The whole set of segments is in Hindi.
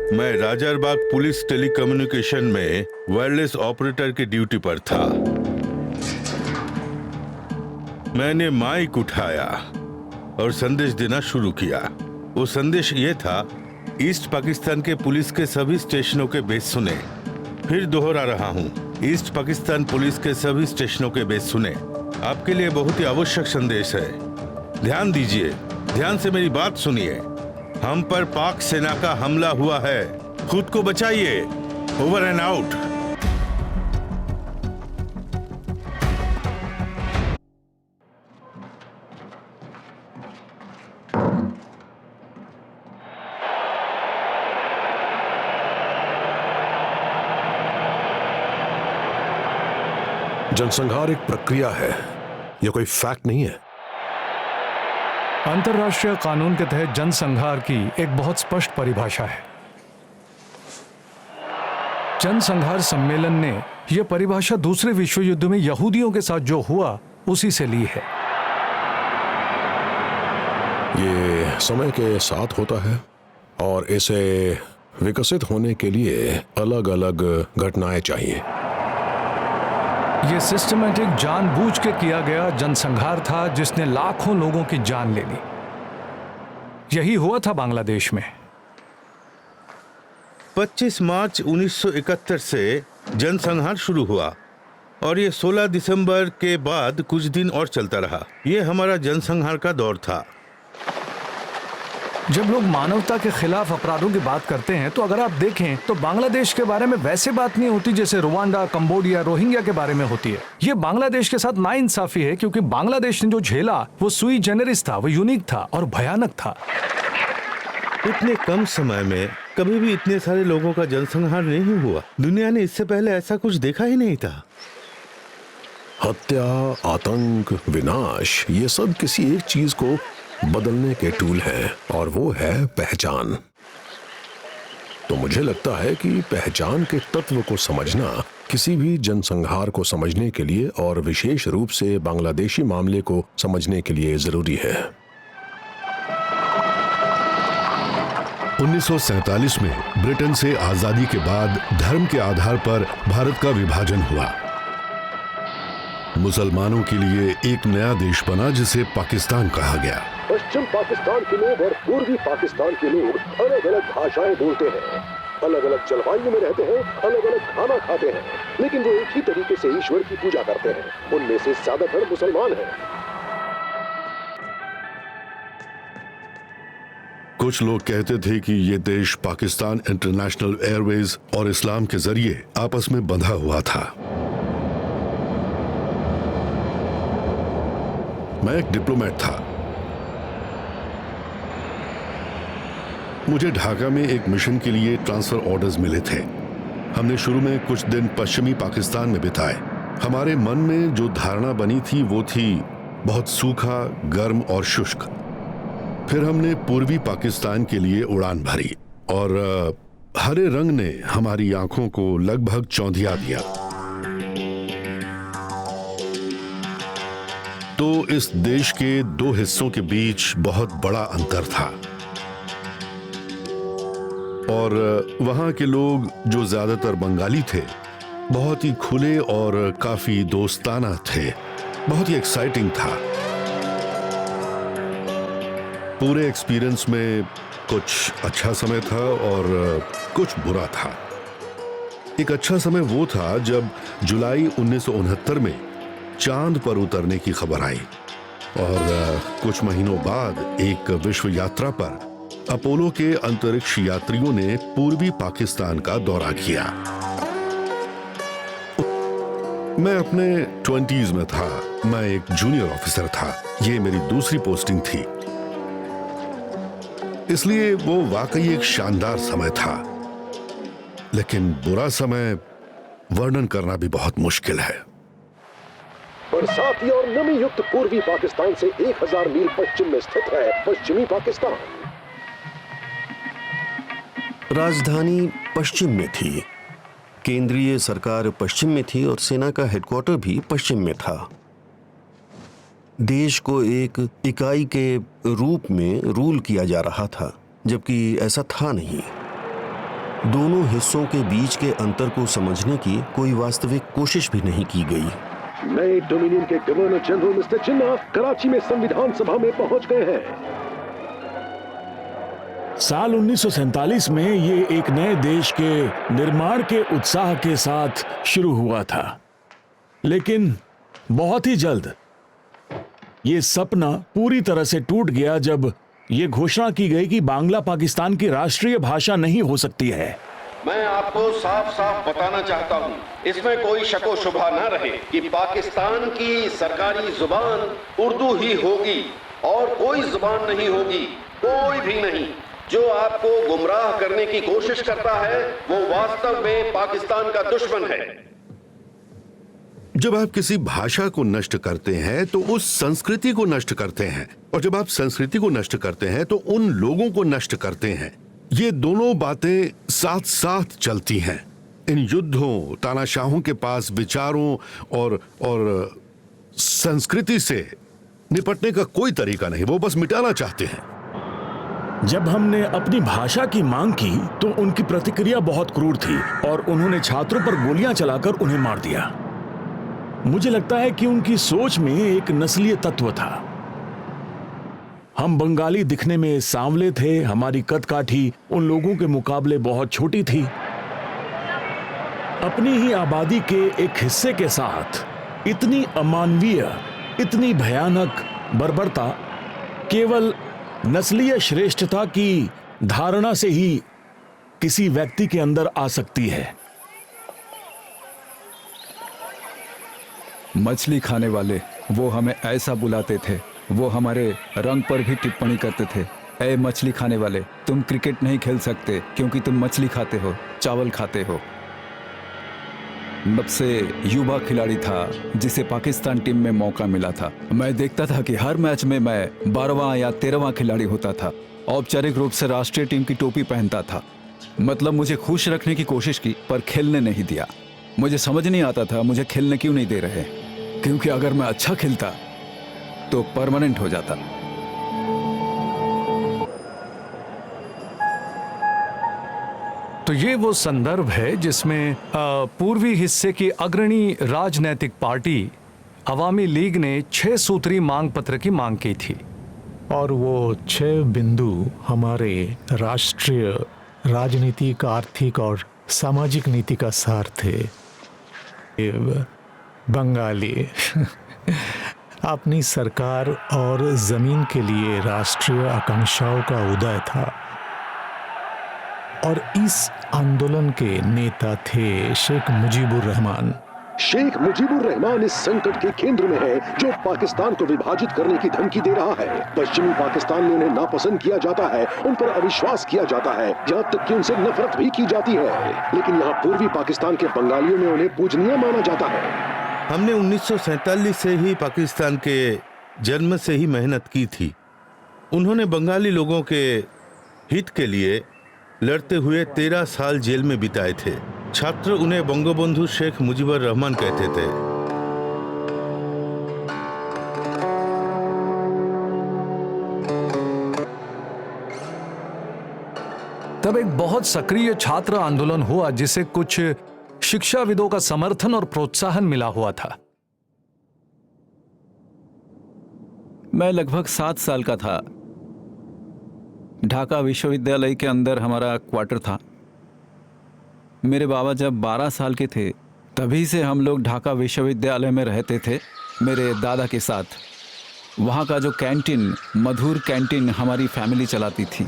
मैं राजारबाग पुलिस टेलीकम्युनिकेशन में वायरलेस ऑपरेटर की ड्यूटी पर था। मैंने माइक उठाया और संदेश देना शुरू किया। वो संदेश ये था, ईस्ट पाकिस्तान के पुलिस के सभी स्टेशनों के बेस सुने। फिर दोहरा रहा हूँ, ईस्ट पाकिस्तान पुलिस के सभी स्टेशनों के बेस सुने। आपके लिए बहुत ही आवश्यक संदेश है। ध्यान दीजिए, ध्यान से मेरी बात सुनिए। हम पर पाक सेना का हमला हुआ है, खुद को बचाइए। Over and out. जनसंहार एक प्रक्रिया है, यह कोई फैक्ट नहीं है। अंतर्राष्ट्रीय कानून के तहत जनसंहार की एक बहुत स्पष्ट परिभाषा है। जनसंहार सम्मेलन ने यह परिभाषा दूसरे विश्व युद्ध में यहूदियों के साथ जो हुआ उसी से ली है। ये समय के साथ होता है और इसे विकसित होने के लिए अलग अलग घटनाएं चाहिए। यह सिस्टमैटिक जानबूझ के किया गया जनसंहार था जिसने लाखों लोगों की जान ले ली। यही हुआ था बांग्लादेश में। 25 मार्च 1971 से जनसंहार शुरू हुआ और ये 16 दिसंबर के बाद कुछ दिन और चलता रहा। ये हमारा जनसंहार का दौर था। जब लोग मानवता के खिलाफ अपराधों की बात करते हैं तो अगर आप देखें तो बांग्लादेश के बारे में वैसे बात नहीं होती जैसे रुवांडा, कंबोडिया, रोहिंग्या के बारे में होती है। ये बांग्लादेश के साथ नाइंसाफी है क्योंकि बांग्लादेश ने जो झेला वो सुई जेनेरिस था, वो यूनिक था और भयानक था। इतने कम समय में कभी भी इतने सारे लोगों का जनसंहार नहीं हुआ। दुनिया ने इससे पहले ऐसा कुछ देखा ही नहीं था। हत्या, आतंक, विनाश, ये सब किसी एक चीज को बदलने के टूल हैं और वो है पहचान। तो मुझे लगता है कि पहचान के तत्व को समझना किसी भी जनसंहार को समझने के लिए और विशेष रूप से बांग्लादेशी मामले को समझने के लिए जरूरी है। 1947 में ब्रिटेन से आजादी के बाद धर्म के आधार पर भारत का विभाजन हुआ। मुसलमानों के लिए एक नया देश बना जिसे पाकिस्तान कहा गया। पश्चिम पाकिस्तान के लोग और पूर्वी पाकिस्तान के लोग अलग अलग भाषाएं बोलते हैं, अलग अलग जलवायु में रहते हैं, अलग अलग खाना खाते हैं, लेकिन वो एक ही तरीके से ईश्वर की पूजा करते हैं। उनमें से ज्यादातर मुसलमान हैं। कुछ लोग कहते थे कि ये देश पाकिस्तान इंटरनेशनल एयरवेज और इस्लाम के जरिए आपस में बंधा हुआ था। मैं एक डिप्लोमेट था। मुझे ढाका में एक मिशन के लिए ट्रांसफर ऑर्डर्स मिले थे। हमने शुरू में कुछ दिन पश्चिमी पाकिस्तान में बिताए। हमारे मन में जो धारणा बनी थी वो थी बहुत सूखा, गर्म और शुष्क। फिर हमने पूर्वी पाकिस्तान के लिए उड़ान भरी और हरे रंग ने हमारी आंखों को लगभग चौंधिया दिया। तो इस देश के दो हिस्सों के बीच बहुत बड़ा अंतर था और वहां के लोग जो ज्यादातर बंगाली थे बहुत ही खुले और काफी दोस्ताना थे। बहुत ही एक्साइटिंग था। पूरे एक्सपीरियंस में कुछ अच्छा समय था और कुछ बुरा था। एक अच्छा समय वो था जब जुलाई 1969 में चांद पर उतरने की खबर आई और कुछ महीनों बाद एक विश्व यात्रा पर अपोलो के अंतरिक्ष यात्रियों ने पूर्वी पाकिस्तान का दौरा किया। मैं अपने 20s में था। मैं एक जूनियर ऑफिसर था। ये मेरी दूसरी पोस्टिंग थी, इसलिए वो वाकई एक शानदार समय था। लेकिन बुरा समय वर्णन करना भी बहुत मुश्किल है। बरसाती और नमी युक्त पूर्वी पाकिस्तान से 1000 मील पश्चिम में स्थित है पश्चिमी पाकिस्तान। राजधानी पश्चिम में थी, केंद्रीय सरकार पश्चिम में थी और सेना का हेडक्वार्टर भी पश्चिम में था। देश को एक इकाई के रूप में रूल किया जा रहा था, जबकि ऐसा था नहीं। दोनों हिस्सों के बीच के अंतर को समझने की कोई वास्तविक कोशिश भी नहीं की गई। नए डोमिनियन के गवर्नर जनरल मिस्टर जिन्ना कराची में संविधान सभा में पहुंच गए हैं। साल 1947 में ये एक नए देश के निर्माण के उत्साह के साथ शुरू हुआ था, लेकिन बहुत ही जल्द ये सपना पूरी तरह से टूट गया जब ये घोषणा की गई कि बांग्ला पाकिस्तान की राष्ट्रीय भाषा नहीं हो सकती है। मैं आपको साफ साफ बताना चाहता हूं, इसमें कोई शको शुबा ना रहे कि पाकिस्तान की सरकारी जुबान उर्दू ही होगी और कोई जुबान नहीं होगी, कोई भी नहीं। जो आपको गुमराह करने की कोशिश करता है वो वास्तव में पाकिस्तान का दुश्मन है। जब आप किसी भाषा को नष्ट करते हैं तो उस संस्कृति को नष्ट करते हैं, और जब आप संस्कृति को नष्ट करते हैं तो उन लोगों को नष्ट करते हैं। ये दोनों बातें साथ साथ चलती हैं। इन युद्धों, तानाशाहों के पास विचारों और संस्कृति से निपटने का कोई तरीका नहीं, वो बस मिटाना चाहते हैं। जब हमने अपनी भाषा की मांग की तो उनकी प्रतिक्रिया बहुत क्रूर थी और उन्होंने छात्रों पर गोलियां चलाकर उन्हें मार दिया। मुझे लगता है कि उनकी सोच में एक नस्लीय तत्व था। हम बंगाली दिखने में सांवले थे, हमारी कदकाठी उन लोगों के मुकाबले बहुत छोटी थी। अपनी ही आबादी के एक हिस्से के साथ इतनी अमानवीय, इतनी भयानक बर्बरता केवल नस्लीय श्रेष्ठता की धारणा से ही किसी व्यक्ति के अंदर आ सकती है। मछली खाने वाले वो हमें ऐसा बुलाते थे। वो हमारे रंग पर भी टिप्पणी करते थे, ए मछली खाने वाले, तुम क्रिकेट नहीं खेल सकते क्योंकि तुम मछली खाते हो, चावल खाते हो। सबसे युवा खिलाड़ी था जिसे पाकिस्तान टीम में मौका मिला था। मैं देखता था कि हर मैच में मैं 12वां या 13वां खिलाड़ी होता था। औपचारिक रूप से राष्ट्रीय टीम की टोपी पहनता था। मतलब मुझे खुश रखने की कोशिश की पर खेलने नहीं दिया। मुझे समझ नहीं आता था मुझे खेलने क्यों नहीं दे रहे, क्योंकि अगर मैं अच्छा खेलता तो परमानेंट हो जाता। तो ये वो संदर्भ है जिसमें पूर्वी हिस्से की अग्रणी राजनैतिक पार्टी अवामी लीग ने 6 सूत्री मांग पत्र की मांग की थी। और वो 6 बिंदु हमारे राष्ट्रीय राजनीतिक, आर्थिक और सामाजिक नीति का सार थे। बंगाली अपनी सरकार और जमीन के लिए राष्ट्रीय आकांक्षाओं का उदय था, और इस आंदोलन के नेता थे शेख मुजीबुर रहमान। शेख मुजीबुर रहमान इस संकट के केंद्र में है जो पाकिस्तान को विभाजित करने की धमकी दे रहा है। पश्चिमी पाकिस्तान में उन्हें नापसंद किया जाता है, उन पर अविश्वास किया जाता है, यहाँ तक कि उनसे नफरत भी की जाती है। लेकिन यहाँ पूर्वी पाकिस्तान के बंगालियों में उन्हें पूजनीय माना जाता है। हमने 1947 से ही पाकिस्तान के जन्म से ही मेहनत की थी। उन्होंने बंगाली लोगों के हित के लिए लड़ते हुए 13 साल जेल में बिताए थे। छात्र उन्हें बंगबंधु शेख मुजीबुर रहमान कहते थे। तब एक बहुत सक्रिय छात्र आंदोलन हुआ जिसे कुछ शिक्षाविदों का समर्थन और प्रोत्साहन मिला हुआ था। मैं लगभग 7 साल का था। ढाका विश्वविद्यालय के अंदर हमारा क्वार्टर था। मेरे बाबा जब 12 साल के थे तभी से हम लोग ढाका विश्वविद्यालय में रहते थे मेरे दादा के साथ। वहाँ का जो कैंटीन, मधुर कैंटीन हमारी फैमिली चलाती थी।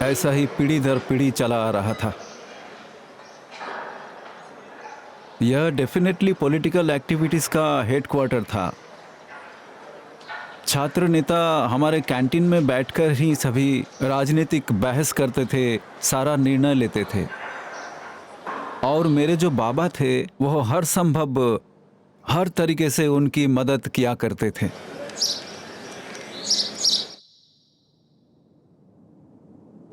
ऐसा ही पीढ़ी दर पीढ़ी चला आ रहा था। यह डेफिनेटली पॉलिटिकल एक्टिविटीज़ का हेडक्वार्टर था। छात्र नेता हमारे कैंटीन में बैठकर ही सभी राजनीतिक बहस करते थे, सारा निर्णय लेते थे। और मेरे जो बाबा थे वो हर संभव, हर तरीके से उनकी मदद किया करते थे।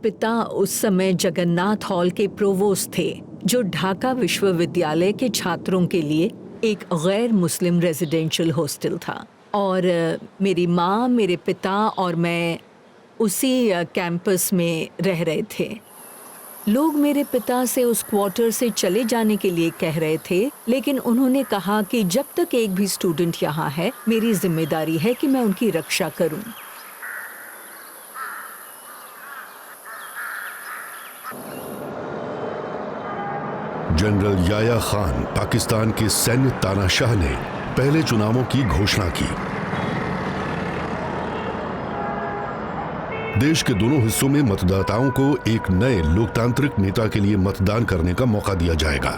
पिता उस समय जगन्नाथ हॉल के प्रोवोस्ट थे, जो ढाका विश्वविद्यालय के छात्रों के लिए एक गैर मुस्लिम रेजिडेंशियल हॉस्टल था। और मेरी माँ, मेरे पिता और मैं उसी कैंपस में रह रहे थे। लोग मेरे पिता से उस क्वार्टर से चले जाने के लिए कह रहे थे, लेकिन उन्होंने कहा कि जब तक एक भी स्टूडेंट यहाँ है, मेरी जिम्मेदारी है कि मैं उनकी रक्षा करूं। जनरल याया खान पाकिस्तान के सैन्य तानाशाह ने पहले चुनावों की घोषणा की। देश के दोनों हिस्सों में मतदाताओं को एक नए लोकतांत्रिक नेता के लिए मतदान करने का मौका दिया जाएगा।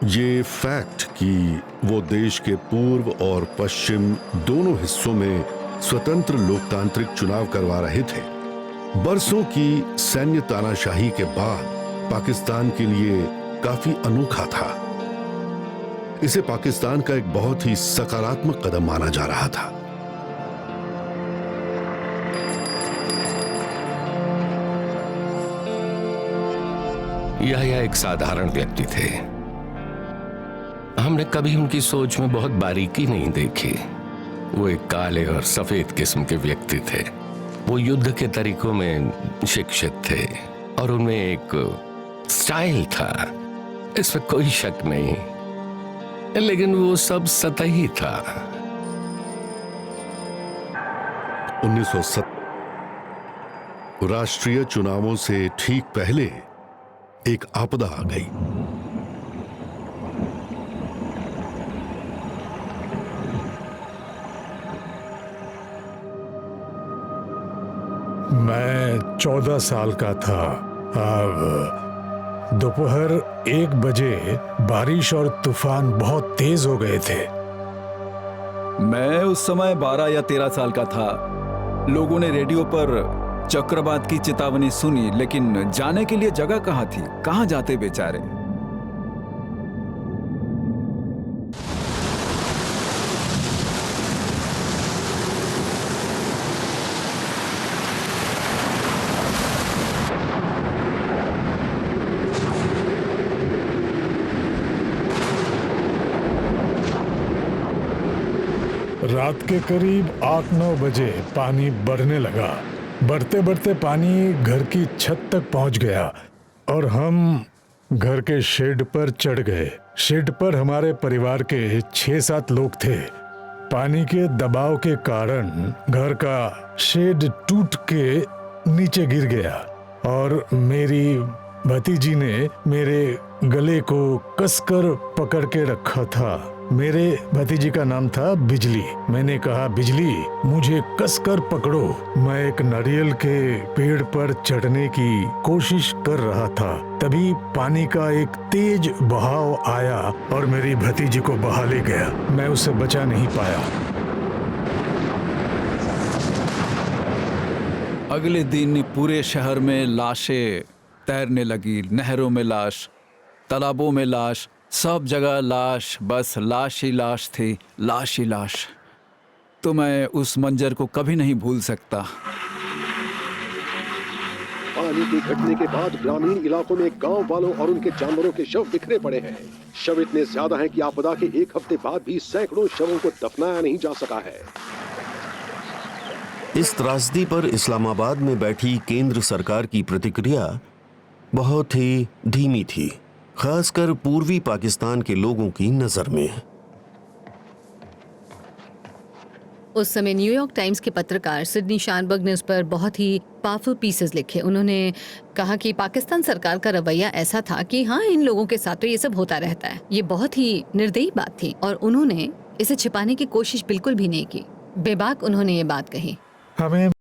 ये फैक्ट कि वो देश के पूर्व और पश्चिम दोनों हिस्सों में स्वतंत्र लोकतांत्रिक चुनाव करवा रहे थे, बरसों की सैन्य तानाशाही के बाद पाकिस्तान के लिए काफी अनोखा था। इसे पाकिस्तान का एक बहुत ही सकारात्मक कदम माना जा रहा था। यह एक साधारण व्यक्ति थे। हमने कभी उनकी सोच में बहुत बारीकी नहीं देखी। वो एक काले और सफेद किस्म के व्यक्ति थे। वो युद्ध के तरीकों में शिक्षित थे और उनमें एक स्टाइल था, इसमें कोई शक नहीं, लेकिन वो सब सतही था। 1970 राष्ट्रीय चुनावों से ठीक पहले एक आपदा आ गई। मैं 14 साल का था। अब दोपहर 1 बजे बारिश और तूफान बहुत तेज हो गए थे। मैं उस समय 12 या 13 साल का था। लोगों ने रेडियो पर चक्रवात की चेतावनी सुनी, लेकिन जाने के लिए जगह कहाँ थी, कहाँ जाते बेचारे। रात के करीब 8-9 बजे पानी बढ़ने लगा। बढ़ते बढ़ते पानी घर की छत तक पहुंच गया और हम घर के शेड पर चढ़ गए। शेड पर हमारे परिवार के 6-7 लोग थे। पानी के दबाव के कारण घर का शेड टूट के नीचे गिर गया और मेरी भतीजी ने मेरे गले को कसकर पकड़ के रखा था। मेरे भतीजी का नाम था बिजली। मैंने कहा, बिजली मुझे कसकर पकड़ो। मैं एक नारियल के पेड़ पर चढ़ने की कोशिश कर रहा था। तभी पानी का एक तेज बहाव आया और मेरी भतीजी को बहा ले गया। मैं उसे बचा नहीं पाया। अगले दिन पूरे शहर में लाशें तैरने लगी। नहरों में लाश, तालाबों में लाश, सब जगह लाश, बस लाश ही लाश थी, लाश ही लाश। तो मैं उस मंजर को कभी नहीं भूल सकता। पानी के घटने के बाद ग्रामीण इलाकों में गांव वालों और उनके जानवरों के शव बिखरे पड़े हैं। शव इतने ज्यादा हैं कि आपदा के 1 हफ्ते बाद भी सैकड़ों शवों को दफनाया नहीं जा सका है। इस त्रासदी पर इस्लामाबाद में बैठी केंद्र सरकार की प्रतिक्रिया बहुत ही धीमी थी, खासकर पूर्वी पाकिस्तान के लोगों की नजर में। उस समय न्यूयॉर्क टाइम्स के पत्रकार सिडनी शानबर्ग ने उस पर बहुत ही पावरफुल पीसेस लिखे। उन्होंने कहा कि पाकिस्तान सरकार का रवैया ऐसा था कि हाँ, इन लोगों के साथ तो ये सब होता रहता है। ये बहुत ही निर्दयी बात थी और उन्होंने इसे छिपाने की कोशिश बिल्कुल भी नहीं की। बेबाक उन्होंने ये बात कही। हमें